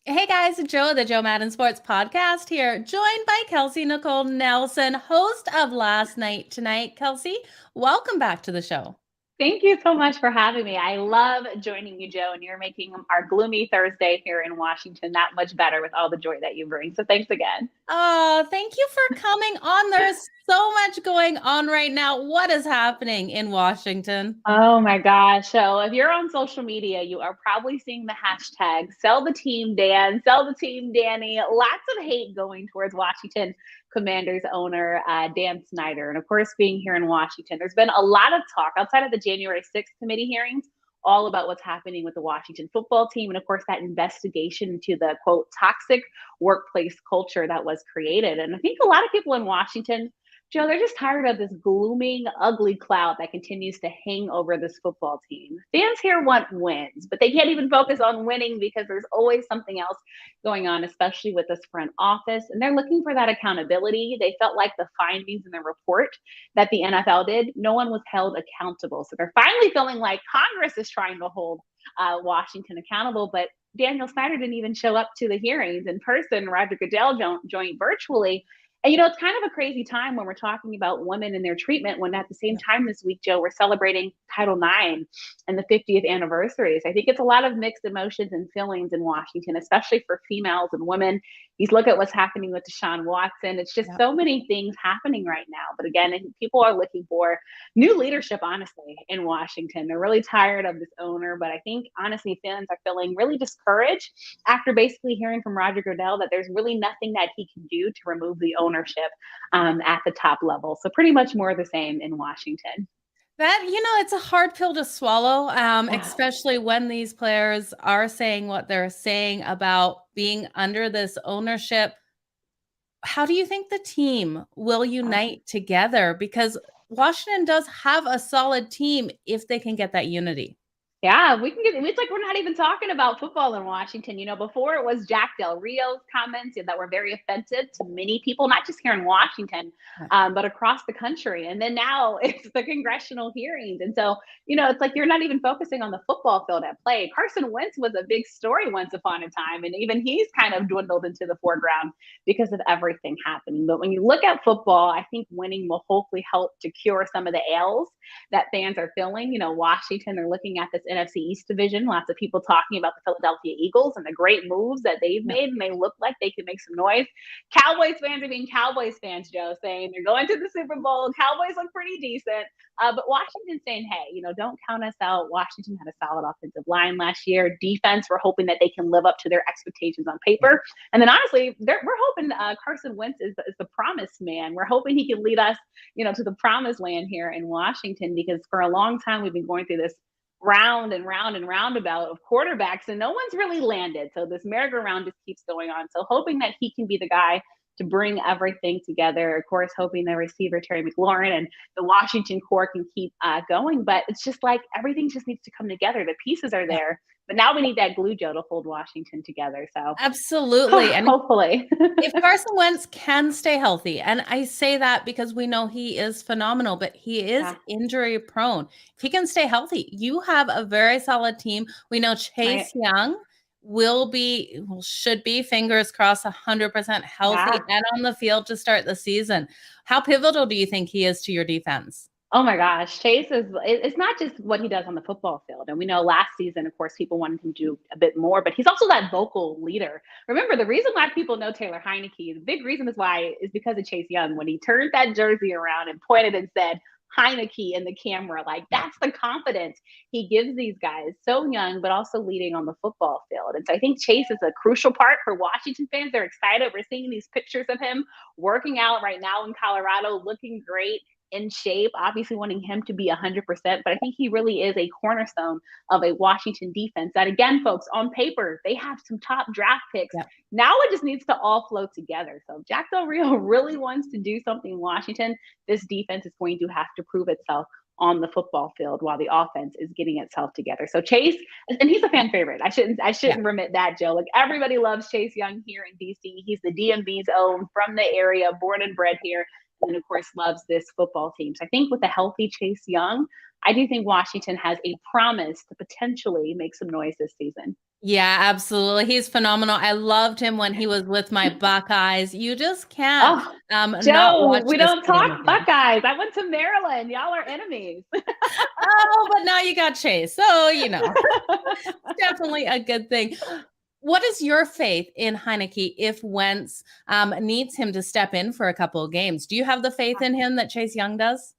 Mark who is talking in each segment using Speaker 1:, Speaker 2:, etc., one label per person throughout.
Speaker 1: Hey guys, Joe, the Joe Madden Sports Podcast here, joined by Kelsey Nicole Nelson, host of Last Night Tonight. Kelsey, welcome back to the show.
Speaker 2: Thank you so much for having me. I love joining you, Joe, and you're making our gloomy Thursday here in Washington that much better with all the joy that you bring. So thanks again.
Speaker 1: Oh, thank you for coming on. There's so much going on right now. What is happening in Washington?
Speaker 2: Oh my gosh. So if you're on social media, you are probably seeing the hashtag sell the team Dan, sell the team Danny. Lots of hate going towards Washington Commanders owner Dan Snyder. And of course, being here in Washington, there's been a lot of talk outside of the January 6th committee hearings all about what's happening with the Washington football team. And of course, that investigation into the quote toxic workplace culture that was created. And I think a lot of people in Washington, Joe, they're just tired of this glooming, ugly cloud that continues to hang over this football team. Fans here want wins, but they can't even focus on winning because there's always something else going on, especially with this front office. And they're looking for that accountability. They felt like the findings in the report that the NFL did, no one was held accountable. So they're finally feeling like Congress is trying to hold Washington accountable, but Daniel Snyder didn't even show up to the hearings in person. Roger Goodell joined virtually. And, it's kind of a crazy time when we're talking about women and their treatment when at the same time this week, Joe, we're celebrating Title IX and the 50th anniversaries. I think it's a lot of mixed emotions and feelings in Washington, especially for females and women. You look at what's happening with Deshaun Watson. It's just so many things happening right now. But again, I think people are looking for new leadership, honestly, in Washington. They're really tired of this owner. But I think, honestly, fans are feeling really discouraged after basically hearing from Roger Goodell that there's really nothing that he can do to remove the ownership at the top level. So pretty much more of the same in Washington.
Speaker 1: It's a hard pill to swallow, especially when these players are saying what they're saying about being under this ownership. How do you think the team will unite together? Because Washington does have a solid team if they can get that unity.
Speaker 2: Yeah, we can get it's like we're not even talking about football in Washington. Before it was Jack Del Rio's comments that were very offensive to many people, not just here in Washington, but across the country. And then now it's the congressional hearings. And so, it's like you're not even focusing on the football field at play. Carson Wentz was a big story once upon a time, and even he's kind of dwindled into the foreground because of everything happening. But when you look at football, I think winning will hopefully help to cure some of the ails that fans are feeling. Washington, they're looking at this NFC East division. Lots of people talking about the Philadelphia Eagles and the great moves that they've made, and they look like they can make some noise. Cowboys fans are being Cowboys fans, Joe, saying they're going to the Super Bowl. Cowboys look pretty decent. But Washington's saying, hey, don't count us out. Washington had a solid offensive line last year. Defense, we're hoping that they can live up to their expectations on paper. And then honestly, we're hoping Carson Wentz is the promised man. We're hoping he can lead us, to the promised land here in Washington, because for a long time we've been going through this round and round and roundabout of quarterbacks, and no one's really landed. So this merry-go-round just keeps going on. So hoping that he can be the guy to bring everything together. Of course, hoping the receiver Terry McLaurin and the Washington core can keep going. But it's just like everything just needs to come together. The pieces are there, but now we need that glue, Joe, to hold Washington together. So
Speaker 1: absolutely, and
Speaker 2: hopefully,
Speaker 1: if Carson Wentz can stay healthy, and I say that because we know he is phenomenal, but he is injury prone. If he can stay healthy, you have a very solid team. We know Chase Young should be, fingers crossed, 100% healthy and on the field to start the season. How pivotal do you think he is to your defense?
Speaker 2: Oh my gosh, Chase it's not just what he does on the football field. And we know last season, of course, people wanted him to do a bit more, but he's also that vocal leader. Remember, the reason why people know Taylor Heineke, the big reason is because of Chase Young. When he turned that jersey around and pointed and said, Heineke in the camera, like that's the confidence he gives these guys, so young, but also leading on the football field. And so I think Chase is a crucial part for Washington fans. They're excited. We're seeing these pictures of him working out right now in Colorado, looking great, in shape, obviously wanting him to be 100%, but I think he really is a cornerstone of a Washington defense that, again, folks, on paper, they have some top draft picks. Now it just needs to all flow together. So if Jack Del Rio really wants to do something in Washington, this defense is going to have to prove itself on the football field while the offense is getting itself together. So Chase, and he's a fan favorite. I shouldn't remit that, Joe. Like everybody loves Chase Young here in DC. He's the DMV's own, from the area, born and bred here, and of course loves this football team. So I think with a healthy Chase Young, I do think Washington has a promise to potentially make some noise this season.
Speaker 1: Yeah, absolutely. He's phenomenal. I loved him when he was with my Buckeyes. You just can't
Speaker 2: Oh,
Speaker 1: not
Speaker 2: Joe,
Speaker 1: watch
Speaker 2: we
Speaker 1: this
Speaker 2: don't
Speaker 1: game
Speaker 2: talk
Speaker 1: again.
Speaker 2: Buckeyes. I went to Maryland. Y'all are enemies.
Speaker 1: Oh, but now you got Chase. So, it's definitely a good thing. What is your faith in Heineke if Wentz needs him to step in for a couple of games? Do you have the faith in him that Chase Young does?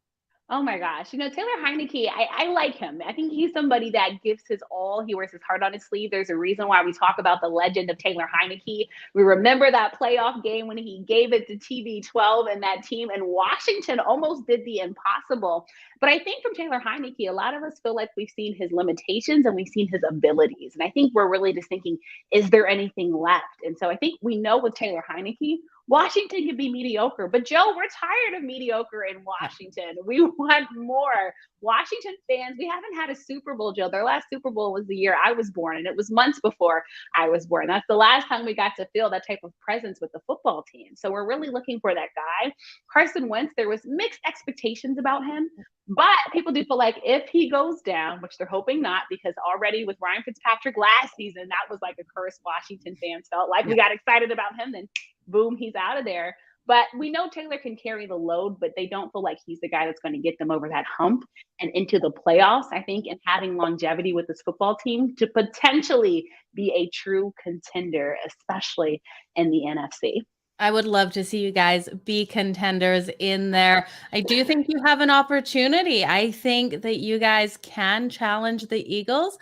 Speaker 2: Oh my gosh. Taylor Heineke, I like him. I think he's somebody that gives his all. He wears his heart on his sleeve. There's a reason why we talk about the legend of Taylor Heineke. We remember that playoff game when he gave it to TB12 and that team in Washington almost did the impossible. But I think from Taylor Heineke, a lot of us feel like we've seen his limitations and we've seen his abilities. And I think we're really just thinking, is there anything left? And so I think we know with Taylor Heineke, Washington can be mediocre, but Joe, we're tired of mediocre in Washington. We want more. Washington fans, we haven't had a Super Bowl, Joe. Their last Super Bowl was the year I was born, and it was months before I was born. That's the last time we got to feel that type of presence with the football team. So we're really looking for that guy. Carson Wentz, there was mixed expectations about him, but people do feel like if he goes down, which they're hoping not, because already with Ryan Fitzpatrick last season, that was like a curse Washington fans felt like. We got excited about him, then boom, he's out of there. But we know Taylor can carry the load, but they don't feel like he's the guy that's going to get them over that hump and into the playoffs. I think in having longevity with this football team to potentially be a true contender, especially in the NFC.
Speaker 1: I would love to see you guys be contenders in there. I do think you have an opportunity. I think that you guys can challenge the Eagles.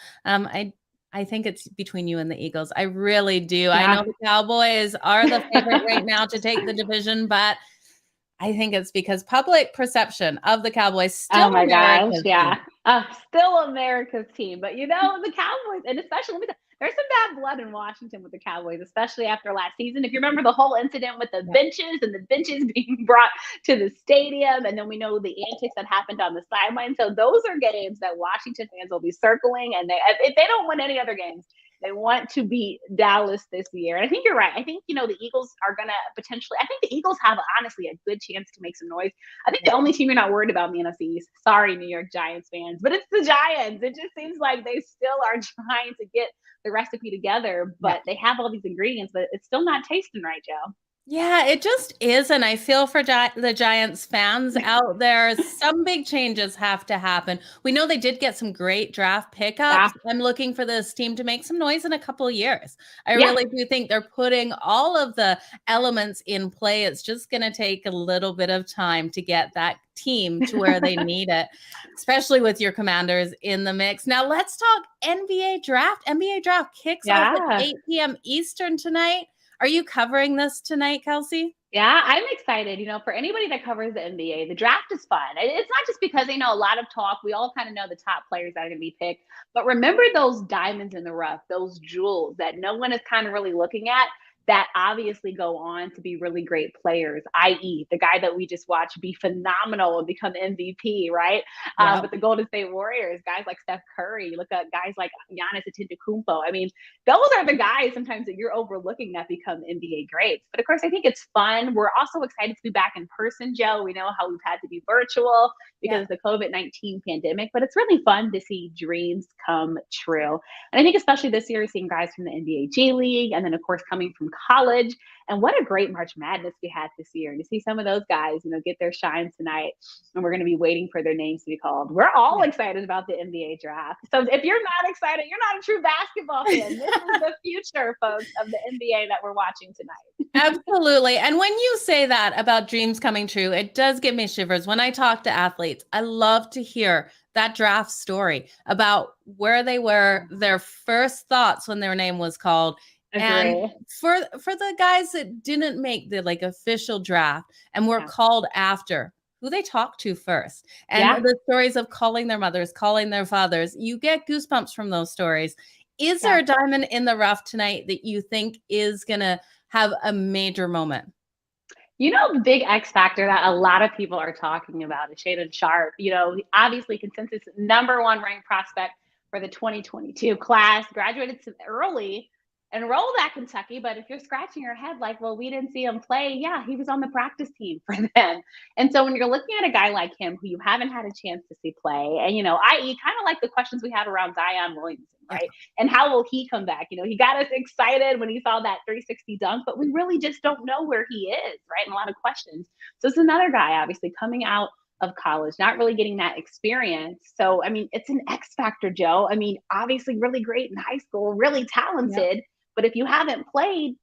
Speaker 1: I think it's between you and the Eagles. I really do. I know the Cowboys are the favorite right now to take the division, but I think it's because public perception of the Cowboys still
Speaker 2: Oh my gosh,
Speaker 1: America's
Speaker 2: yeah.
Speaker 1: team.
Speaker 2: Still America's team. But the Cowboys, and especially there's some bad blood in Washington with the Cowboys, especially after last season. If you remember the whole incident with the benches and the benches being brought to the stadium, and then we know the antics that happened on the sideline. So those are games that Washington fans will be circling, and if they don't win any other games, they want to beat Dallas this year. And I think you're right. I think, the Eagles are going to potentially, I think the Eagles have honestly a good chance to make some noise. I think the only team you're not worried about in the NFC East, sorry, New York Giants fans, but it's the Giants. It just seems like they still are trying to get the recipe together, but they have all these ingredients, but it's still not tasting right, Joe.
Speaker 1: Yeah, it just is, and I feel for the Giants fans out there. Some big changes have to happen. We know they did get some great draft pickups. I'm looking for this team to make some noise in a couple of years. I really do think they're putting all of the elements in play. It's just going to take a little bit of time to get that team to where they need it, especially with your Commanders in the mix. Now let's talk NBA draft. NBA draft kicks off at 8 p.m. Eastern tonight. Are you covering this tonight, Kelsey?
Speaker 2: Yeah, I'm excited. For anybody that covers the NBA, the draft is fun. It's not just because a lot of talk. We all kind of know the top players that are going to be picked. But remember those diamonds in the rough, those jewels that no one is kind of really looking at that obviously go on to be really great players, i.e., the guy that we just watched be phenomenal and become MVP, right? But the Golden State Warriors, guys like Steph Curry, look at guys like Giannis Antetokounmpo. I mean, those are the guys sometimes that you're overlooking that become NBA greats. But of course, I think it's fun. We're also excited to be back in person, Joe. We know how we've had to be virtual because of the COVID-19 pandemic, but it's really fun to see dreams come true. And I think especially this year, seeing guys from the NBA G League, and then of course coming from college. And what a great March Madness we had this year. And to see some of those guys, get their shine tonight. And we're going to be waiting for their names to be called. We're all excited about the NBA draft. So if you're not excited, you're not a true basketball fan. This is the future, folks, of the NBA that we're watching tonight.
Speaker 1: Absolutely. And when you say that about dreams coming true, it does give me shivers. When I talk to athletes, I love to hear that draft story about where they were, their first thoughts when their name was called. And for the guys that didn't make the official draft and were called after, who they talked to first, and the stories of calling their mothers, calling their fathers, you get goosebumps from those stories. Is there a diamond in the rough tonight that you think is going to have a major moment?
Speaker 2: The big X factor that a lot of people are talking about is Shaedon Sharpe. Obviously consensus #1 ranked prospect for the 2022 class, graduated early, enrolled at Kentucky, but if you're scratching your head like, well, we didn't see him play, yeah, he was on the practice team for them. And so when you're looking at a guy like him who you haven't had a chance to see play, and i.e., kind of like the questions we have around Zion Williamson, right? Yeah. And how will he come back? He got us excited when he saw that 360 dunk, but we really just don't know where he is, right? And a lot of questions. So it's another guy, obviously, coming out of college, not really getting that experience. So, I mean, it's an X factor, Joe. I mean, obviously really great in high school, really talented. Yep. But if you haven't played,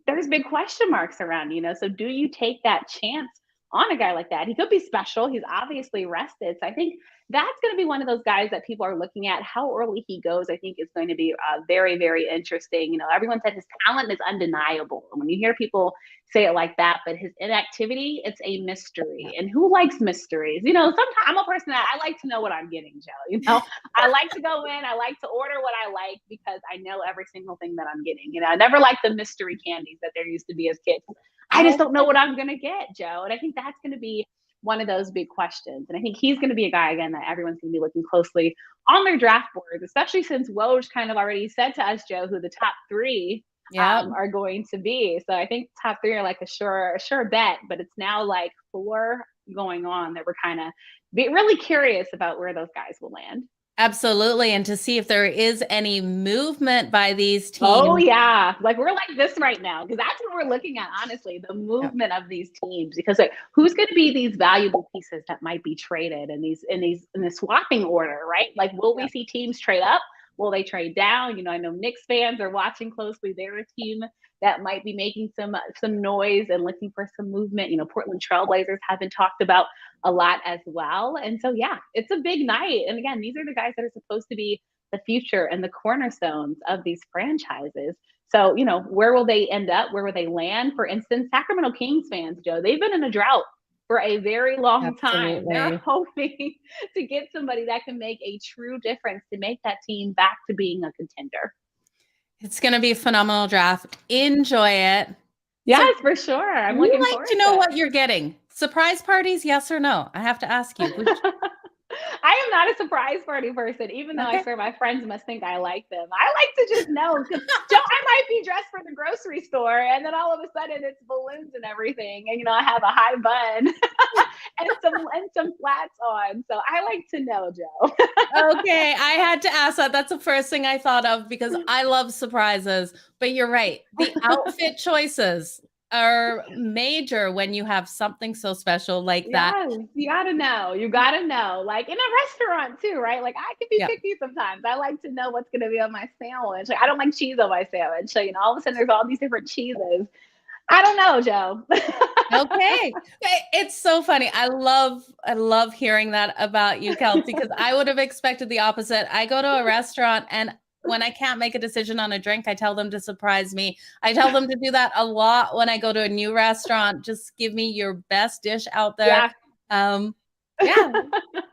Speaker 2: there's big question marks around, So do you take that chance on a guy like that? He could be special. He's obviously rested. So I think that's going to be one of those guys that people are looking at. How early he goes, I think, is going to be very, very interesting. Everyone said his talent is undeniable. And when you hear people say it like that, but his inactivity, it's a mystery. And who likes mysteries? Sometimes I'm a person that I like to know what I'm getting, Joe. I like to go in, I like to order what I like because I know every single thing that I'm getting. I never liked the mystery candies that there used to be as kids. I just don't know what I'm going to get, Joe. And I think that's going to be one of those big questions. And I think he's going to be a guy, again, that everyone's going to be looking closely on their draft boards, especially since Woj kind of already said to us, Joe, who the top three are going to be. So I think top three are like a sure bet, but it's now like 4 going on that we're kind of really curious about where those guys will land.
Speaker 1: Absolutely. And to see if there is any movement by these teams.
Speaker 2: Oh, yeah. Like we're like this right now, because that's what we're looking at, honestly, the movement of these teams, because like, who's going to be these valuable pieces that might be traded in the swapping order, right? Like, will we see teams trade up? Will they trade down? I know Knicks fans are watching closely. They're a team that might be making some noise and looking for some movement. Portland Trailblazers have been talked about a lot as well. And so, yeah, it's a big night. And again, these are the guys that are supposed to be the future and the cornerstones of these franchises. So, where will they end up? Where will they land? For instance, Sacramento Kings fans, Joe, they've been in a drought for a very long time. They're hoping to get somebody that can make a true difference to make that team back to being a contender.
Speaker 1: It's going to be a phenomenal draft. Enjoy it.
Speaker 2: Yes, for sure. I'm looking forward
Speaker 1: to know what you're getting. Surprise parties, yes or no? I have to ask you.
Speaker 2: I am not a surprise party person, even though I swear my friends must think I like them. I like to just know, because Joe, I might be dressed for the grocery store, and then all of a sudden it's balloons and everything, and I have a high bun and some flats on. So I like to know, Joe.
Speaker 1: Okay, I had to ask that. That's the first thing I thought of, because I love surprises. But you're right, the outfit choices are major when you have something so special like that.
Speaker 2: You gotta know. Like in a restaurant too, right? Like I can be picky sometimes. I like to know what's gonna be on my sandwich. Like, I don't like cheese on my sandwich. So all of a sudden there's all these different cheeses. I don't know, Joe.
Speaker 1: Okay. It's so funny. I love hearing that about you, Kelsey, because I would have expected the opposite. I go to a restaurant, and when I can't make a decision on a drink, I tell them to surprise me. I tell them to do that a lot when I go to a new restaurant. Just give me your best dish out there. Yeah,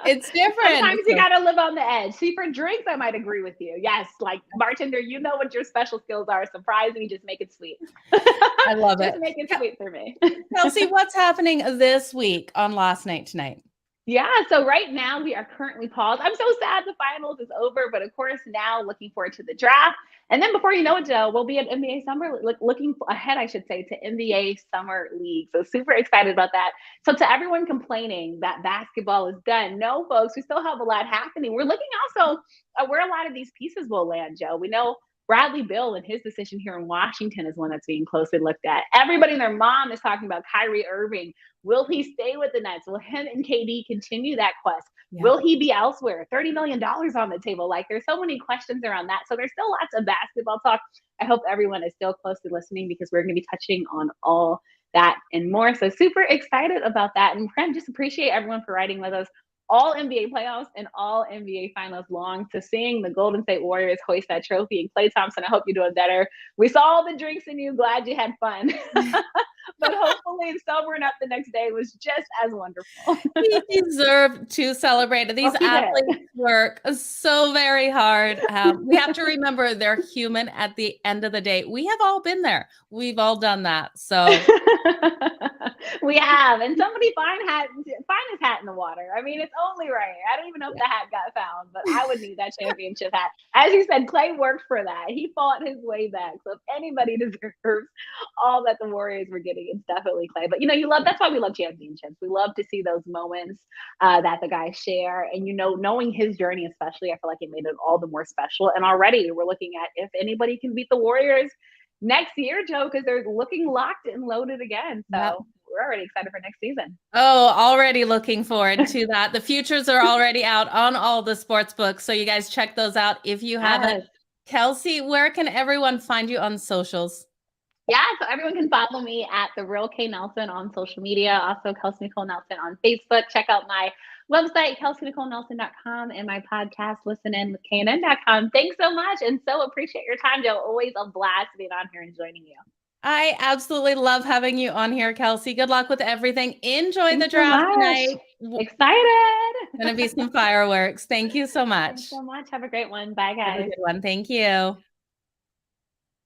Speaker 1: it's different.
Speaker 2: Sometimes you got to live on the edge. See, for drinks, I might agree with you. Yes, like bartender, you know what your special skills are. Surprise me, just make it sweet.
Speaker 1: I love it.
Speaker 2: Just make it sweet for me.
Speaker 1: Kelsey, what's happening this week on Last Night Tonight?
Speaker 2: Yeah, so right now we are currently paused. I'm so sad the finals is over, but of course now looking forward to the draft. And then before you know it, Joe, we'll be at NBA Summer, looking ahead, I should say, to NBA Summer League. So super excited about that. So to everyone complaining that basketball is done, no, folks, we still have a lot happening. We're looking also at where a lot of these pieces will land, Joe. We know Bradley Beal and his decision here in Washington is one that's being closely looked at. Everybody and their mom is talking about Kyrie Irving. Will he stay with the Nets? Will him and KD continue that quest? Yeah. Will he be elsewhere? $30 million on the table. Like, there's so many questions around that. So there's still lots of basketball talk. I hope everyone is still closely listening, because we're going to be touching on all that and more. So super excited about that. And friend, just appreciate everyone for riding with us all NBA playoffs and all NBA finals long, to seeing the Golden State Warriors hoist that trophy. And Klay Thompson, I hope you're doing better. We saw all the drinks in you. Glad you had fun. But hopefully sobering up the next day was just as wonderful.
Speaker 1: He deserved to celebrate. These athletes work so very hard. We have to remember they're human at the end of the day. We have all been there. We've all done that. So
Speaker 2: we have. And somebody find his hat in the water. I mean, it's only right. I don't even know if the hat got found, but I would need that championship hat. As you said, Clay worked for that. He fought his way back. So if anybody deserves all that the Warriors were getting, it's definitely Clay. But you love, that's why we love championships. We love to see those moments that the guys share. And knowing his journey especially, I feel like it made it all the more special. And already we're looking at if anybody can beat the Warriors next year, Joe, because they're looking locked and loaded again. So we're already excited for next season.
Speaker 1: Oh, already looking forward to that. The futures are already out on all the sports books. So you guys check those out if you haven't. Kelsey, where can everyone find you on socials?
Speaker 2: Yeah, so everyone can follow me at The Real K Nelson on social media. Also, Kelsey Nicole Nelson on Facebook. Check out my website, KelseyNicoleNelson.com, and my podcast, Listen In with KNN.com. Thanks so much, and so appreciate your time, Joe. Always a blast being on here and joining you.
Speaker 1: I absolutely love having you on here, Kelsey. Good luck with everything. Enjoy the draft tonight.
Speaker 2: Excited.
Speaker 1: Going to be some fireworks. Thank you so much.
Speaker 2: Thanks so much. Have a great one. Bye, guys.
Speaker 1: Have a good one. Thank you.